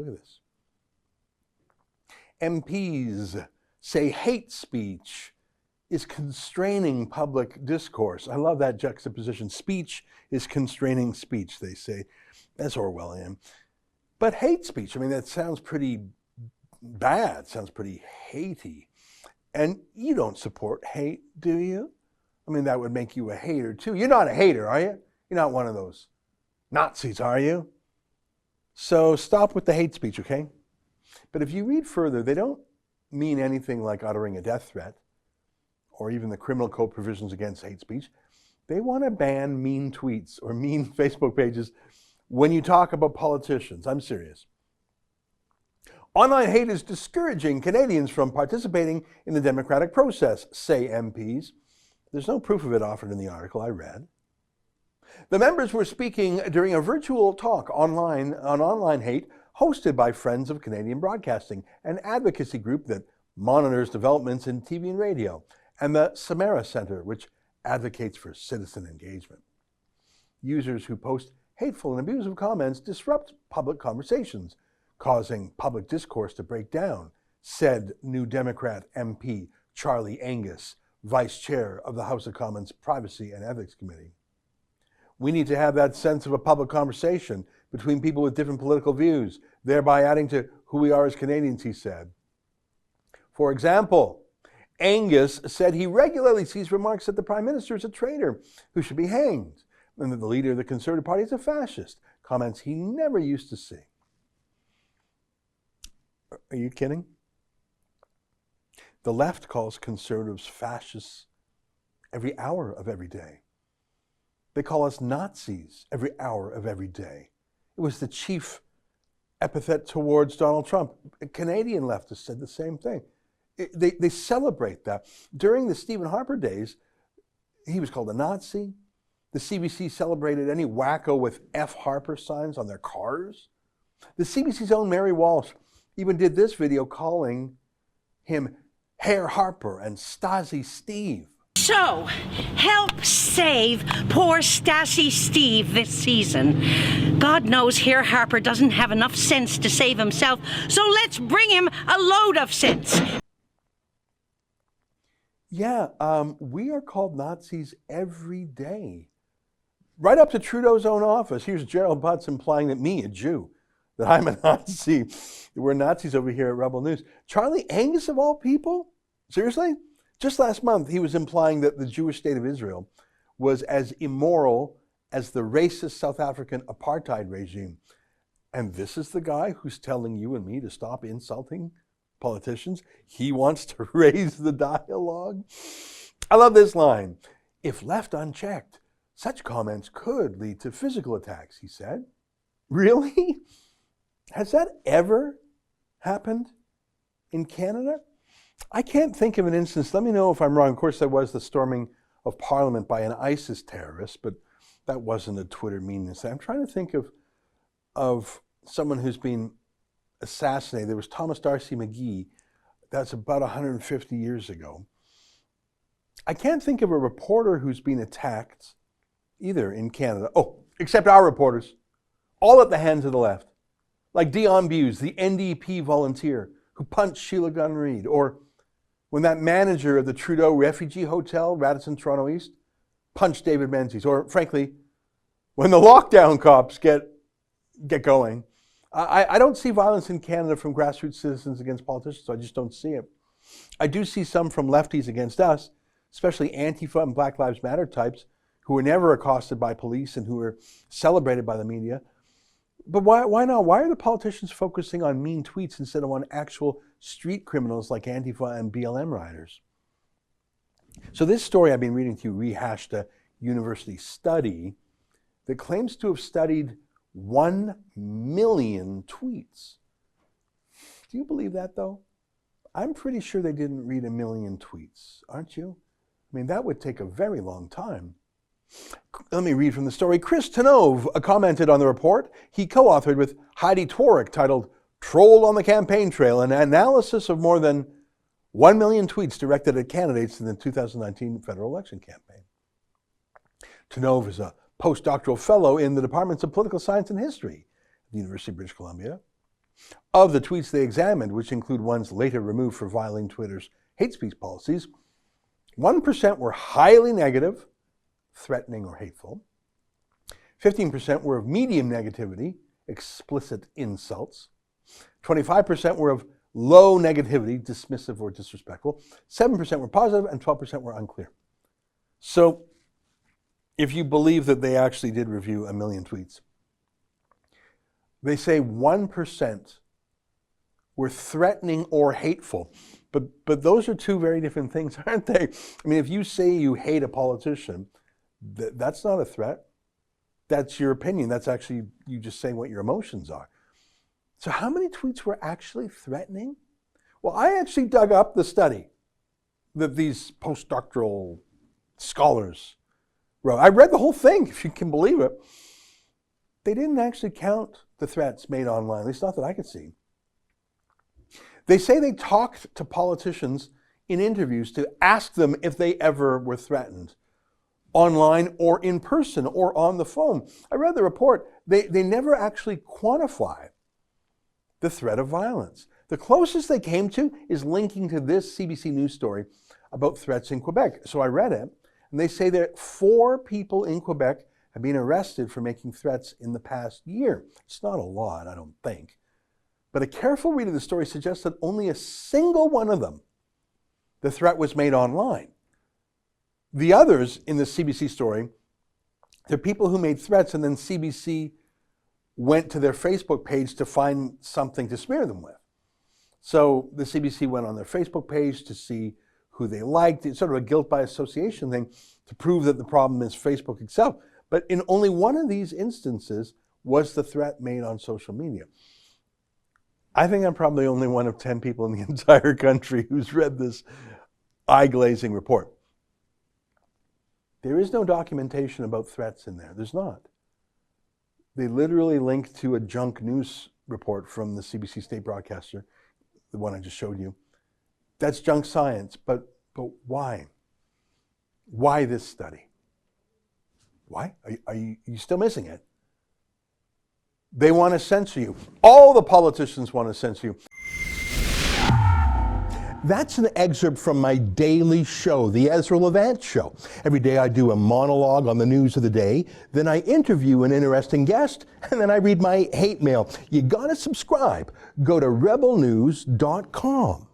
Look at this. MPs say hate speech is constraining public discourse. I love that juxtaposition. Speech is constraining speech, they say. That's Orwellian. But hate speech, I mean, that sounds pretty bad, sounds pretty hatey. And you don't support hate, do you? I mean, that would make you a hater too. You're not a hater, are you? You're not one of those Nazis, are you? So stop with the hate speech, okay? But if you read further, they don't mean anything like uttering a death threat or even the criminal code provisions against hate speech. They want to ban mean tweets or mean Facebook pages when you talk about politicians. I'm serious. Online hate is discouraging Canadians from participating in the democratic process, say MPs. There's no proof of it offered in the article I read. The members were speaking during a virtual talk on online hate hosted by Friends of Canadian Broadcasting, an advocacy group that monitors developments in TV and radio, and the Samara Center, which advocates for citizen engagement. Users who post hateful and abusive comments disrupt public conversations, causing public discourse to break down, said New Democrat MP Charlie Angus, Vice Chair of the House of Commons Privacy and Ethics Committee. We need to have that sense of a public conversation between people with different political views, thereby adding to who we are as Canadians, he said. For example, Angus said he regularly sees remarks that the Prime Minister is a traitor who should be hanged, and that the leader of the Conservative Party is a fascist, comments he never used to see. Are you kidding? The left calls conservatives fascists every hour of every day. They call us Nazis every hour of every day. It was the chief epithet towards Donald Trump. Canadian leftists said the same thing. They celebrate that. During the Stephen Harper days, he was called a Nazi. The CBC celebrated any wacko with F. Harper signs on their cars. The CBC's own Mary Walsh even did this video calling him Herr Harper and Stasi Steve. So, help save poor Stasi Steve this season. God knows Herr Harper doesn't have enough sense to save himself, so let's bring him a load of sense. Yeah, we are called Nazis every day. Right up to Trudeau's own office. Here's Gerald Butts implying that me, a Jew, that I'm a Nazi. We're Nazis over here at Rebel News. Charlie Angus of all people? Seriously? Just last month, he was implying that the Jewish state of Israel was as immoral as the racist South African apartheid regime. And this is the guy who's telling you and me to stop insulting politicians? He wants to raise the dialogue? I love this line. If left unchecked, such comments could lead to physical attacks, he said. Really? Has that ever happened in Canada? I can't think of an instance. Let me know if I'm wrong. Of course, there was the storming of Parliament by an ISIS terrorist, but that wasn't a Twitter meanness. I'm trying to think of someone who's been assassinated. There was Thomas D'Arcy McGee. That's about 150 years ago. I can't think of a reporter who's been attacked either in Canada. Oh, except our reporters. All at the hands of the left. Like Dion Buse, the NDP volunteer who punched Sheila Gunn-Reid, or when that manager of the Trudeau Refugee Hotel, Radisson Toronto East, punched David Menzies, or frankly, when the lockdown cops get going. I don't see violence in Canada from grassroots citizens against politicians, so I just don't see it. I do see some from lefties against us, especially Antifa and Black Lives Matter types, who were never accosted by police and who were celebrated by the media. But why not? Why are the politicians focusing on mean tweets instead of on actual street criminals like Antifa and BLM rioters? So this story I've been reading to you rehashed a university study that claims to have studied 1 million tweets. Do you believe that, though? I'm pretty sure they didn't read 1 million tweets, aren't you? I mean, that would take a very long time. Let me read from the story. Chris Tanove commented on the report he co-authored with Heidi Tworik titled Troll on the Campaign Trail, an analysis of more than 1 million tweets directed at candidates in the 2019 federal election campaign. Tanove is a postdoctoral fellow in the Departments of Political Science and History at the University of British Columbia. Of the tweets they examined, which include ones later removed for violating Twitter's hate speech policies, 1% were highly negative, threatening or hateful. 15% were of medium negativity, explicit insults. 25% were of low negativity, dismissive or disrespectful. 7% were positive, and 12% were unclear. So, if you believe that they actually did review 1 million tweets, they say 1% were threatening or hateful. But those are two very different things, aren't they? I mean, if you say you hate a politician, that's not a threat. That's your opinion. That's actually you just saying what your emotions are. So how many tweets were actually threatening? Well, I actually dug up the study that these postdoctoral scholars wrote. I read the whole thing, if you can believe it. They didn't actually count the threats made online, at least not that I could see. They say they talked to politicians in interviews to ask them if they ever were threatened, online or in person or on the phone. I read the report. They never actually quantify the threat of violence. The closest they came to is linking to this CBC News story about threats in Quebec. So I read it, and they say that 4 people in Quebec have been arrested for making threats in the past year. It's not a lot, I don't think. But a careful read of the story suggests that only a single one of them, the threat was made online. The others in the CBC story, they're people who made threats and then CBC went to their Facebook page to find something to smear them with. So the CBC went on their Facebook page to see who they liked. It's sort of a guilt by association thing to prove that the problem is Facebook itself. But in only one of these instances was the threat made on social media. I think I'm probably only one of 10 people in the entire country who's read this eye-glazing report. There is no documentation about threats in there. There's not. They literally link to a junk news report from the CBC state broadcaster, the one I just showed you. That's junk science, but why? Why this study? Why? Are you still missing it? They want to censor you. All the politicians want to censor you. That's an excerpt from my daily show, the Ezra Levant Show. Every day I do a monologue on the news of the day, then I interview an interesting guest, and then I read my hate mail. You gotta subscribe. Go to rebelnews.com.